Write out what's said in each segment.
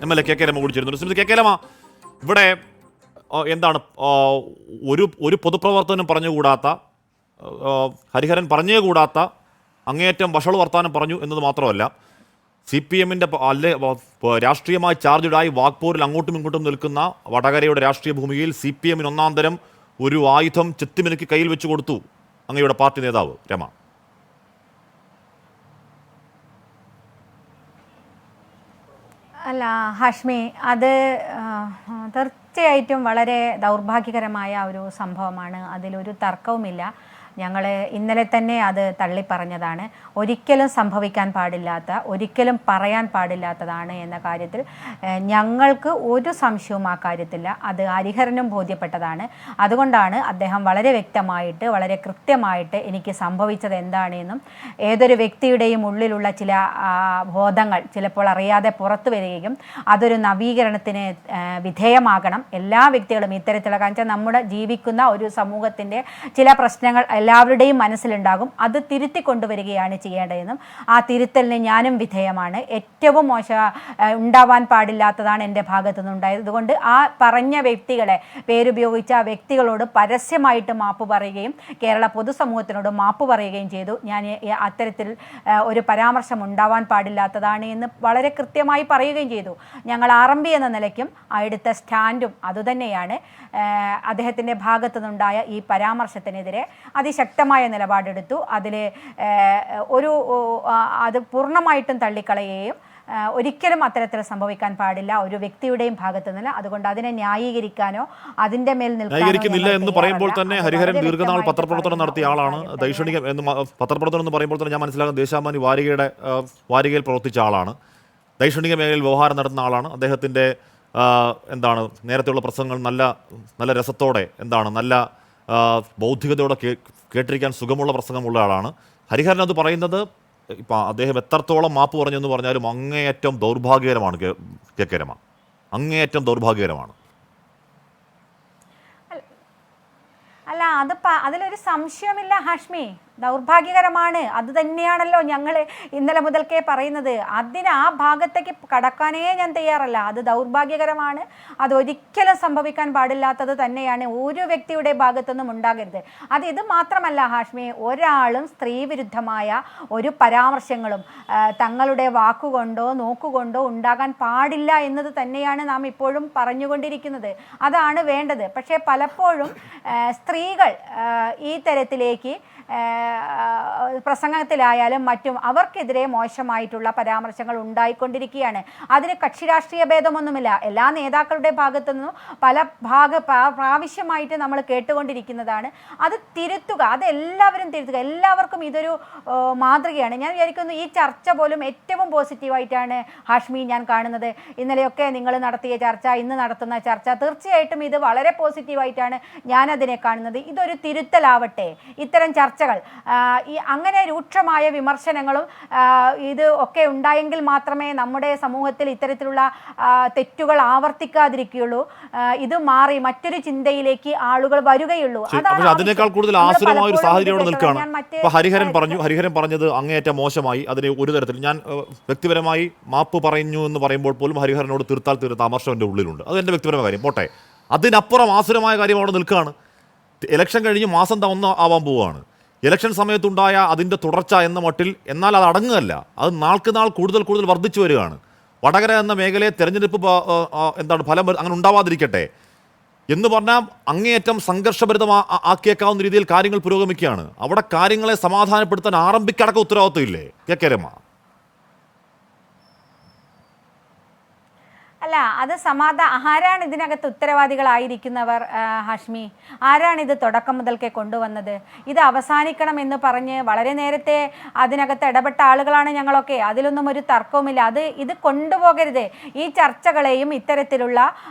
MLA K Rama കൂടി ചേരുന്നുണ്ട്. Shrimati K Rama, ഇവിടെ എന്താണ് ഒരു പൊതുപ്രവർത്തനം പറഞ്ഞുകൂടാത്ത, ഹരിഹരൻ പറഞ്ഞുകൂടാത്ത അങ്ങേയറ്റം വഷള് വർത്താനം പറഞ്ഞു എന്നത് മാത്രമല്ല, CPM-ന്റെ രാഷ്ട്രീയമായി ചാർജഡായി വാഗ്പോരിൽ അങ്ങോട്ടും ഇങ്ങോട്ടും നിൽക്കുന്ന വടകരയുടെ രാഷ്ട്രീയ ഭൂമിയിൽ CPM-ന് ഒന്നാം തരം ഒരു ആയുധം ചെത്തിമിനുക്കി കയ്യിൽ വെച്ച് കൊടുത്തു അങ്ങയുടെ പാർട്ടി നേതാവ് രമ. അല്ല ഹാഷ്മി, അത് തീർച്ചയായിട്ടും വളരെ ദൗർഭാഗ്യകരമായ ഒരു സംഭവമാണ്, അതിലൊരു തർക്കവുമില്ല. ഞങ്ങൾ ഇന്നലെ തന്നെ അത് തള്ളിപ്പറഞ്ഞതാണ്. ഒരിക്കലും സംഭവിക്കാൻ പാടില്ലാത്ത, ഒരിക്കലും പറയാൻ പാടില്ലാത്തതാണ് എന്ന കാര്യത്തിൽ ഞങ്ങൾക്ക് ഒരു സംശയവും ആ കാര്യത്തില്ല. അത് ഹരിഹരനും ബോധ്യപ്പെട്ടതാണ്. അതുകൊണ്ടാണ് അദ്ദേഹം വളരെ വ്യക്തമായിട്ട്, വളരെ കൃത്യമായിട്ട് എനിക്ക് സംഭവിച്ചത് എന്താണെന്നും ഏതൊരു വ്യക്തിയുടെയും ഉള്ളിലുള്ള ചില ബോധങ്ങൾ ചിലപ്പോൾ അറിയാതെ പുറത്തു വരികയും അതൊരു നവീകരണത്തിന് വിധേയമാകണം. എല്ലാ വ്യക്തികളും ഇത്തരത്തിലുള്ള കാര്യം, നമ്മുടെ ജീവിക്കുന്ന ഒരു സമൂഹത്തിൻ്റെ ചില പ്രശ്നങ്ങൾ എല്ലാവരുടെയും മനസ്സിലുണ്ടാകും. അത് തിരുത്തി കൊണ്ടുവരികയാണ് ചെയ്യേണ്ടതെന്നും ആ തിരുത്തലിന് ഞാനും വിധേയമാണ്. ഏറ്റവും ഉണ്ടാവാൻ പാടില്ലാത്തതാണ് എൻ്റെ ഭാഗത്തു നിന്നുണ്ടായത്. അതുകൊണ്ട് ആ പറഞ്ഞ വ്യക്തികളെ, പേരുപയോഗിച്ച ആ വ്യക്തികളോട് പരസ്യമായിട്ട് മാപ്പ് പറയുകയും കേരള പൊതുസമൂഹത്തിനോട് മാപ്പ് പറയുകയും ചെയ്തു. ഞാൻ അത്തരത്തിൽ ഒരു പരാമർശം ഉണ്ടാവാൻ പാടില്ലാത്തതാണ് എന്ന് വളരെ കൃത്യമായി പറയുകയും ചെയ്തു. ഞങ്ങൾ RMB എന്ന നിലയ്ക്കും എടുത്ത സ്റ്റാൻഡും അതുതന്നെയാണ്. അദ്ദേഹത്തിൻ്റെ ഭാഗത്തു നിന്നുണ്ടായ ഈ പരാമർശത്തിനെതിരെ അതിശക്തമായ നിലപാടെടുത്തു. അതിൽ അത് പൂർണ്ണമായിട്ടും തള്ളിക്കളയുകയും ഒരിക്കലും അത്തരത്തിൽ സംഭവിക്കാൻ പാടില്ല ഒരു വ്യക്തിയുടെയും ഭാഗത്തു നിന്നില്ല. അതുകൊണ്ട് അതിനെ ന്യായീകരിക്കാനോ അതിന്റെ മേൽ ന്യായീകരിക്കുന്നില്ല എന്ന് പറയുമ്പോൾ തന്നെ ഹരിഹരൻ ദീർഘനാൾ പത്രപ്രവർത്തനം നടത്തിയ ആളാണ്. ദൈക്ഷണികം എന്ന് പത്രപ്രവർത്തനം എന്ന് പറയുമ്പോൾ തന്നെ ഞാൻ മനസ്സിലാക്കുന്ന ദേശാഭിമാനി വാരികയിൽ പ്രവർത്തിച്ച ആളാണ്. ദൈക്ഷണിക മേഖലയിൽ വ്യവഹാരം നടത്തുന്ന ആളാണ്. അദ്ദേഹത്തിൻ്റെ എന്താണ് നേരത്തെയുള്ള പ്രസംഗങ്ങൾ നല്ല രസത്തോടെ, നല്ല ബൗദ്ധികതയോടെ കേട്ടിരിക്കാൻ സുഖമുള്ള പ്രസംഗമുള്ള ആളാണ് ഹരിഹരൻ. അത് പറയുന്നത് ഇപ്പം അദ്ദേഹം എത്രത്തോളം മാപ്പ് പറഞ്ഞെന്ന് പറഞ്ഞാലും അങ്ങേയറ്റം ദൗർഭാഗ്യകരമാണ്. കെ രമ, അങ്ങേയറ്റം ദൗർഭാഗ്യകരമാണ്. അല്ല, അതിലൊരു സംശയമില്ല ഹാഷ്മി, ദൗർഭാഗ്യകരമാണ്. അത് തന്നെയാണല്ലോ ഞങ്ങൾ ഇന്നലെ മുതൽക്കേ പറയുന്നത്. ആ ഭാഗത്തേക്ക് കടക്കാനേ ഞാൻ തയ്യാറല്ല. അത് ദൗർഭാഗ്യകരമാണ്. അതൊരിക്കലും സംഭവിക്കാൻ പാടില്ലാത്തത് തന്നെയാണ്. ഒരു വ്യക്തിയുടെ ഭാഗത്തുനിന്നും ഉണ്ടാകരുത്. ഇത് മാത്രമല്ല ഹാഷ്മി, ഒരാളും സ്ത്രീവിരുദ്ധമായ ഒരു പരാമർശങ്ങളും തങ്ങളുടെ വാക്കുകൊണ്ടോ നോക്കുകൊണ്ടോ ഉണ്ടാകാൻ പാടില്ല എന്നത് തന്നെയാണ് നാം ഇപ്പോഴും പറഞ്ഞുകൊണ്ടിരിക്കുന്നത്. അതാണ് വേണ്ടത്. പക്ഷേ പലപ്പോഴും സ്ത്രീകൾ ഈ തരത്തിലേക്ക് പ്രസംഗത്തിലായാലും മറ്റും അവർക്കെതിരെ മോശമായിട്ടുള്ള പരാമർശങ്ങൾ ഉണ്ടായിക്കൊണ്ടിരിക്കുകയാണ്. അതിന് കക്ഷി രാഷ്ട്രീയ ഭേദമൊന്നുമില്ല. എല്ലാ നേതാക്കളുടെ ഭാഗത്തു നിന്നും പ്രാവശ്യമായിട്ട് നമ്മൾ കേട്ടുകൊണ്ടിരിക്കുന്നതാണ്. അത് തിരുത്തുക, അതെല്ലാവരും തിരുത്തുക. എല്ലാവർക്കും ഇതൊരു മാതൃകയാണ്. ഞാൻ വിചാരിക്കുന്നു ഈ ചർച്ച പോലും ഏറ്റവും പോസിറ്റീവായിട്ടാണ് ഹാഷ്മി ഞാൻ കാണുന്നത്. ഇന്നലെയൊക്കെ നിങ്ങൾ നടത്തിയ ചർച്ച, ഇന്ന് നടത്തുന്ന ചർച്ച, തീർച്ചയായിട്ടും ഇത് വളരെ പോസിറ്റീവായിട്ടാണ് ഞാനതിനെ കാണുന്നത്. ഇതൊരു തിരുത്തലാവട്ടെ. ഇത്തരം ചർച്ചകൾ അങ്ങനെ രൂക്ഷമായ വിമർശനങ്ങളും ഇത് ഒക്കെ ഉണ്ടായെങ്കിൽ മാത്രമേ നമ്മുടെ സമൂഹത്തിൽ ഇത്തരത്തിലുള്ള തെറ്റുകൾ ആവർത്തിക്കാതിരിക്കുകയുള്ളൂ. ഇത് മാറി മറ്റൊരു ചിന്തയിലേക്ക് ആളുകൾ വരികയുള്ളൂ. അതിനേക്കാൾ കൂടുതൽ ആസുരമായ ഒരു സാഹചര്യം അവിടെ നിൽക്കുകയാണ്. ഹരിഹരൻ പറഞ്ഞത് അങ്ങേയറ്റം മോശമായി. അതിന് ഒരു തരത്തിൽ ഞാൻ വ്യക്തിപരമായി മാപ്പ് പറഞ്ഞു എന്ന് പറയുമ്പോൾ പോലും ഹരിഹരനോട് തീർത്ത അമർഷം എൻ്റെ ഉള്ളിലുണ്ട്. അത് എൻ്റെ വ്യക്തിപരമായ കാര്യം പോട്ടെ. അതിനപ്പുറം ആസുരമായ കാര്യം അവിടെ നിൽക്കുകയാണ്. ഇലക്ഷൻ കഴിഞ്ഞ് മാസം 1 ആവാൻ പോവുകയാണ്. ഇലക്ഷൻ സമയത്തുണ്ടായ അതിൻ്റെ തുടർച്ച എന്ന മട്ടിൽ, എന്നാൽ അത് അടങ്ങുകയല്ല, അത് നാൾക്ക് നാൾ കൂടുതൽ വർദ്ധിച്ചു വരികയാണ്. വടകര എന്ന മേഖലയെ തെരഞ്ഞെടുപ്പ് ഫലം അങ്ങനെ ഉണ്ടാവാതിരിക്കട്ടെ എന്ന് പറഞ്ഞാൽ അങ്ങേയറ്റം സംഘർഷഭരിതമാക്കിയേക്കാവുന്ന രീതിയിൽ കാര്യങ്ങൾ പുരോഗമിക്കുകയാണ്. അവിടെ കാര്യങ്ങളെ സമാധാനപ്പെടുത്താൻ RMB-ക്കടക്കം ഉത്തരവാദിത്വം ഇല്ലേ കെ രമ? അല്ല, അത് ആരാണ് ഇതിനകത്ത് ഉത്തരവാദികളായിരിക്കുന്നവർ ഹാഷ്മി? ആരാണ് ഇത് തുടക്കം മുതൽക്കേ കൊണ്ടുവന്നത്? ഇത് അവസാനിക്കണം എന്ന് പറഞ്ഞ് വളരെ നേരത്തെ അതിനകത്ത് ഇടപെട്ട ആളുകളാണ് ഞങ്ങളൊക്കെ. അതിലൊന്നും ഒരു തർക്കവുമില്ല. ഇത് കൊണ്ടുപോകരുത്. ഈ ചർച്ചകളെയും ഇത്തരത്തിലുള്ള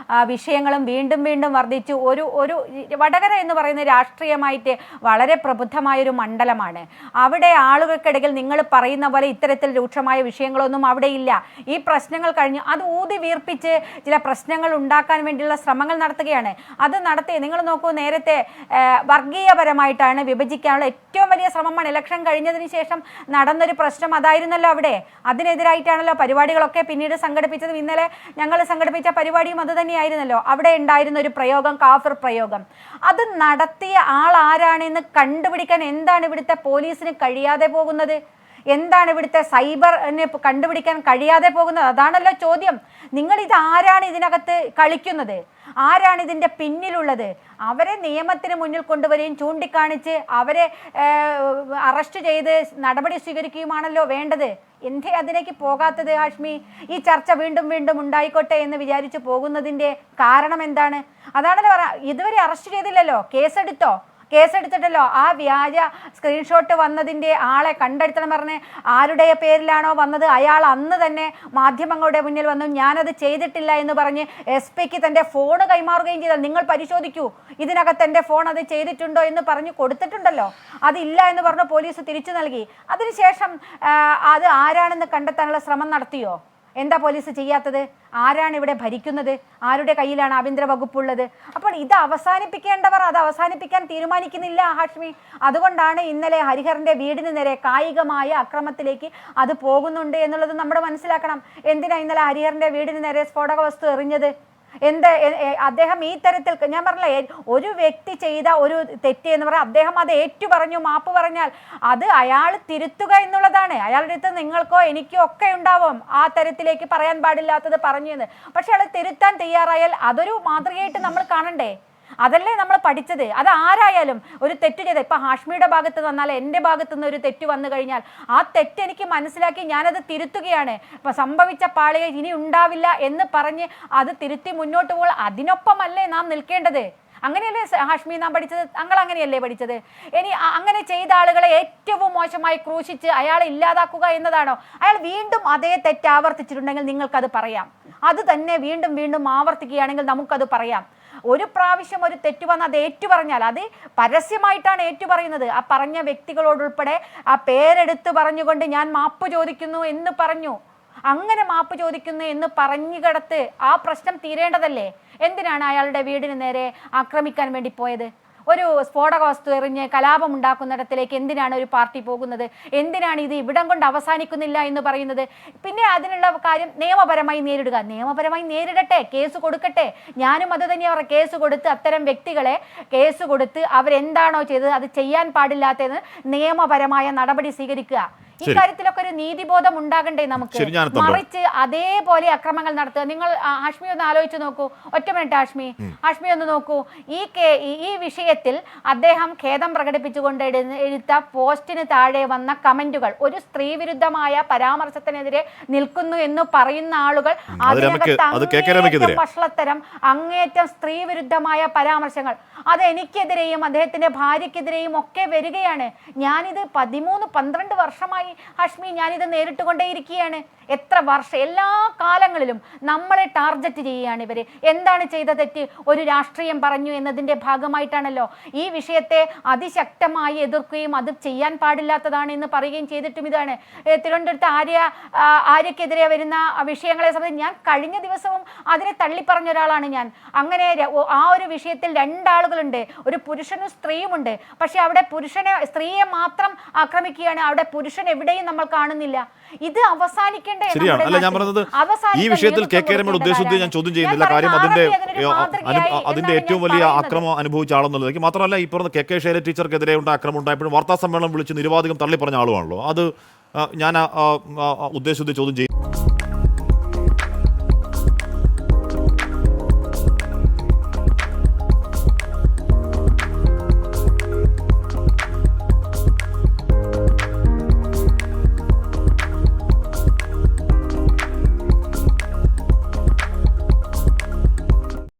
വിഷയങ്ങളും വീണ്ടും വർദ്ധിച്ചു. ഒരു വടകര എന്ന് പറയുന്ന രാഷ്ട്രീയമായിട്ട് വളരെ പ്രബുദ്ധമായൊരു മണ്ഡലമാണ്. അവിടെ ആളുകൾക്കിടയിൽ നിങ്ങൾ പറയുന്ന പോലെ ഇത്തരത്തിൽ രൂക്ഷമായ വിഷയങ്ങളൊന്നും അവിടെ ഇല്ല. ഈ പ്രശ്നങ്ങൾ കഴിഞ്ഞ് അത് ഊതി വീർപ്പിച്ച് ഉപയോഗിച്ച് ചില പ്രശ്നങ്ങൾ ഉണ്ടാക്കാൻ വേണ്ടിയുള്ള ശ്രമങ്ങൾ നടത്തുകയാണ്. അത് നടത്തി നിങ്ങൾ നോക്കൂ, നേരത്തെ വർഗീയപരമായിട്ടാണ് വിഭജിക്കാനുള്ള ഏറ്റവും വലിയ ശ്രമമാണ് ഇലക്ഷൻ കഴിഞ്ഞതിന് ശേഷം നടന്നൊരു പ്രശ്നം അതായിരുന്നല്ലോ അവിടെ. അതിനെതിരായിട്ടാണല്ലോ പരിപാടികളൊക്കെ പിന്നീട് സംഘടിപ്പിച്ചതും. ഇന്നലെ ഞങ്ങൾ സംഘടിപ്പിച്ച പരിപാടിയും അത് തന്നെയായിരുന്നല്ലോ. അവിടെ ഉണ്ടായിരുന്ന ഒരു പ്രയോഗം, കാഫിർ പ്രയോഗം. അത് നടത്തിയ ആൾ ആരാണെന്ന് കണ്ടുപിടിക്കാൻ എന്താണ് ഇവിടുത്തെ പോലീസിന് കഴിയാതെ പോകുന്നത്? എന്താണ് ഇവിടുത്തെ സൈബറിന് കണ്ടുപിടിക്കാൻ കഴിയാതെ പോകുന്നത്? അതാണല്ലോ ചോദ്യം. നിങ്ങൾ ഇത് ആരാണ് ഇതിനകത്ത് കളിക്കുന്നത്? ആരാണ് ഇതിൻ്റെ പിന്നിലുള്ളത്? അവരെ നിയമത്തിന് മുന്നിൽ കൊണ്ടുവരികയും ചൂണ്ടിക്കാണിച്ച് അവരെ അറസ്റ്റ് ചെയ്ത് നടപടി സ്വീകരിക്കുകയുമാണല്ലോ വേണ്ടത്. എന്തേ അതിലേക്ക് പോകാത്തത് ഹാഷ്മി? ഈ ചർച്ച വീണ്ടും വീണ്ടും ഉണ്ടായിക്കോട്ടെ എന്ന് വിചാരിച്ച് പോകുന്നതിൻ്റെ കാരണം എന്താണ്? അതാണല്ലോ ഇതുവരെ അറസ്റ്റ് ചെയ്തില്ലല്ലോ, കേസെടുത്തിട്ടല്ലോ. ആ വ്യാജ സ്ക്രീൻഷോട്ട് വന്നതിൻ്റെ ആളെ കണ്ടെടുത്തണം പറഞ്ഞ് ആരുടെ പേരിലാണോ വന്നത് അയാൾ അന്ന് തന്നെ മാധ്യമങ്ങളുടെ മുന്നിൽ വന്നു ഞാനത് ചെയ്തിട്ടില്ല എന്ന് പറഞ്ഞ് SP-ക്ക് തൻ്റെ ഫോൺ കൈമാറുകയും ചെയ്താൽ നിങ്ങൾ പരിശോധിക്കൂ, ഇതിനകത്ത് എൻ്റെ ഫോൺ അത് ചെയ്തിട്ടുണ്ടോ എന്ന് പറഞ്ഞ് കൊടുത്തിട്ടുണ്ടല്ലോ. അതില്ല എന്ന് പറഞ്ഞ് പോലീസ് തിരിച്ചു നൽകി. അതിനുശേഷം അത് ആരാണെന്ന് കണ്ടെത്താനുള്ള ശ്രമം നടത്തിയോ? എന്താ പോലീസ് ചെയ്യാത്തത്? ആരാണ് ഇവിടെ ഭരിക്കുന്നത്? ആരുടെ കയ്യിലാണ് ആഭ്യന്തര വകുപ്പുള്ളത്? അപ്പോൾ ഇത് അവസാനിപ്പിക്കേണ്ടവർ അത് അവസാനിപ്പിക്കാൻ തീരുമാനിക്കുന്നില്ല ഹാഷ്മി. അതുകൊണ്ടാണ് ഇന്നലെ ഹരിഹരന്റെ വീടിന് നേരെ കായികമായ അക്രമത്തിലേക്ക് അത് പോകുന്നുണ്ട് എന്നുള്ളത് നമ്മൾ മനസ്സിലാക്കണം. എന്തിനാ ഇന്നലെ ഹരിഹരന്റെ വീടിന് നേരെ സ്ഫോടക വസ്തു എറിഞ്ഞത്? അദ്ദേഹം ഈ തരത്തിൽ, ഞാൻ പറഞ്ഞില്ലേ, ഒരു വ്യക്തി ചെയ്ത ഒരു തെറ്റ് എന്ന് പറയാം, അദ്ദേഹം അത് ഏറ്റുപറഞ്ഞു, മാപ്പ് പറഞ്ഞാൽ അത് അയാൾ തിരുത്തുക എന്നുള്ളതാണ്. അയാളുടെ അടുത്ത് നിങ്ങൾക്കോ എനിക്കോ ഒക്കെ ഉണ്ടാവും ആ തരത്തിലേക്ക് പറയാൻ പാടില്ലാത്തത് പറഞ്ഞു എന്ന്. പക്ഷെ അയാൾ തിരുത്താൻ തയ്യാറായാൽ അതൊരു മാതൃകയായിട്ട് നമ്മൾ കാണണ്ടേ? അതല്ലേ നമ്മൾ പഠിച്ചത്. അത് ആരായാലും ഒരു തെറ്റ് ചെയ്ത്, ഇപ്പം ഹാഷ്മിയുടെ ഭാഗത്ത് വന്നാൽ എൻ്റെ ഭാഗത്തു നിന്ന് ഒരു തെറ്റ് വന്നു കഴിഞ്ഞാൽ ആ തെറ്റ് എനിക്ക് മനസ്സിലാക്കി ഞാനത് തിരുത്തുകയാണ്. ഇപ്പം സംഭവിച്ച പാളിക ഇനി ഉണ്ടാവില്ല എന്ന് പറഞ്ഞ് അത് തിരുത്തി മുന്നോട്ട് പോകുമ്പോൾ അതിനൊപ്പമല്ലേ നാം നിൽക്കേണ്ടത്? അങ്ങനെയല്ലേ ഹാഷ്മി നാം പഠിച്ചത്? ഞങ്ങൾ അങ്ങനെയല്ലേ പഠിച്ചത്? ഇനി അങ്ങനെ ചെയ്ത ആളുകളെ ഏറ്റവും മോശമായി ക്രൂശിച്ച് അയാളെ ഇല്ലാതാക്കുക എന്നതാണോ? അയാൾ വീണ്ടും അതേ തെറ്റ് ആവർത്തിച്ചിട്ടുണ്ടെങ്കിൽ നിങ്ങൾക്കത് പറയാം. അത് തന്നെ വീണ്ടും വീണ്ടും ആവർത്തിക്കുകയാണെങ്കിൽ നമുക്കത് പറയാം. ഒരു പ്രാവശ്യം ഒരു തെറ്റ് വന്ന് അത് ഏറ്റുപറഞ്ഞാൽ അത് പരസ്യമായിട്ടാണ് ഏറ്റുപറയുന്നത്. ആ പറഞ്ഞ വ്യക്തികളോടുൾപ്പെടെ ആ പേരെടുത്ത് പറഞ്ഞുകൊണ്ട് ഞാൻ മാപ്പ് ചോദിക്കുന്നു എന്ന് പറഞ്ഞു. അങ്ങനെ മാപ്പ് ചോദിക്കുന്നു എന്ന് പറഞ്ഞു കിടത്ത് ആ പ്രശ്നം തീരേണ്ടതല്ലേ? എന്തിനാണ് അയാളുടെ വീടിന് നേരെ ആക്രമിക്കാൻ വേണ്ടി പോയത്? ഒരു സ്ഫോടക വസ്തു എറിഞ്ഞ് കലാപം ഉണ്ടാക്കുന്നിടത്തിലേക്ക് എന്തിനാണ് ഒരു പാർട്ടി പോകുന്നത്? എന്തിനാണ് ഇത് ഇവിടം കൊണ്ട് അവസാനിക്കുന്നില്ല എന്ന് പറയുന്നത്? പിന്നെ അതിനുള്ള കാര്യം നിയമപരമായി നേരിടുക. നിയമപരമായി നേരിടട്ടെ, കേസ് കൊടുക്കട്ടെ. ഞാനും അത് തന്നെയാണ് പറയുക. കേസ് കൊടുത്ത് അത്തരം വ്യക്തികളെ കേസ് കൊടുത്ത് അവരെന്താണോ ചെയ്തത് അത് ചെയ്യാൻ പാടില്ലാത്തതെന്ന് നിയമപരമായ നടപടി സ്വീകരിക്കുക. ഇക്കാര്യത്തിലൊക്കെ ഒരു നീതിബോധം ഉണ്ടാകണ്ടേ നമുക്ക്? മറിച്ച് അതേപോലെ അക്രമങ്ങൾ നടത്തുക. നിങ്ങൾ ഹാഷ്മി ഒന്ന് ആലോചിച്ച് നോക്കൂ. ഒറ്റ മിനിറ്റ് ഹാഷ്മി ഒന്ന് നോക്കൂ. ഈ വിഷയത്തിൽ അദ്ദേഹം ഖേദം പ്രകടിപ്പിച്ചുകൊണ്ട് എഴുത്ത പോസ്റ്റിന് താഴെ വന്ന കമന്റുകൾ ഒരു സ്ത്രീ വിരുദ്ധമായ പരാമർശത്തിനെതിരെ നിൽക്കുന്നു എന്ന് പറയുന്ന ആളുകൾ അതിനകത്ത് വഷളത്തരം, അങ്ങേറ്റം സ്ത്രീ വിരുദ്ധമായ പരാമർശങ്ങൾ അത് എനിക്കെതിരെയും അദ്ദേഹത്തിന്റെ ഭാര്യക്കെതിരെയും ഒക്കെ വരികയാണ്. ഞാനിത് 13-12 വർഷമായി ഹാഷ്മി ഞാനിത് നേരിട്ട് കൊണ്ടേയിരിക്കുകയാണ്. എത്ര വർഷം, എല്ലാ കാലങ്ങളിലും നമ്മളെ ടാർഗറ്റ് ചെയ്യുകയാണ് ഇവര്. എന്താണ് ചെയ്ത തെറ്റ്? ഒരു രാഷ്ട്രീയം പറഞ്ഞു എന്നതിൻ്റെ ഭാഗമായിട്ടാണല്ലോ. ഈ വിഷയത്തെ അതിശക്തമായി എതിർക്കുകയും അത് ചെയ്യാൻ പാടില്ലാത്തതാണ് എന്ന് പറയുകയും ചെയ്തിട്ടും ഇതാണ്. തിരുവനന്തപുരത്ത് ആര്യക്കെതിരെ വരുന്ന വിഷയങ്ങളെ സംബന്ധിച്ച് ഞാൻ കഴിഞ്ഞ ദിവസവും അതിനെ തള്ളിപ്പറഞ്ഞ ഒരാളാണ് ഞാൻ. അങ്ങനെ ആ ഒരു വിഷയത്തിൽ രണ്ടാളുകളുണ്ട്, ഒരു പുരുഷനും സ്ത്രീയുമുണ്ട്. പക്ഷെ അവിടെ സ്ത്രീയെ മാത്രം ആക്രമിക്കുകയാണ്. അവിടെ പുരുഷൻ എവിടെയും നമ്മൾ കാണുന്നില്ല. ഇത് അവസാനിക്കേണ്ട. ശരിയാണ്. അല്ല, ഞാൻ പറഞ്ഞത് ഈ വിഷയത്തിൽ KK രമയുടെ ഉദ്ദേശിച്ച് ഞാൻ ചോദ്യം ചെയ്യുന്നില്ല. കാര്യം അതിന്റെ ഏറ്റവും വലിയ അക്രമം അനുഭവിച്ച ആളെന്നുള്ളതൊക്കെ മാത്രമല്ല, ഈ പറഞ്ഞ KK ശൈലജ ടീച്ചർക്കെതിരെ അക്രമം ഉണ്ടായപ്പോഴും വാർത്താ സമ്മേളനം വിളിച്ച് നിരവാധികം തള്ളിപ്പറഞ്ഞ ആളുമാണല്ലോ. അത് ഞാൻ ഉദ്ദേശിച്ച് ചോദ്യം ചെയ്യും.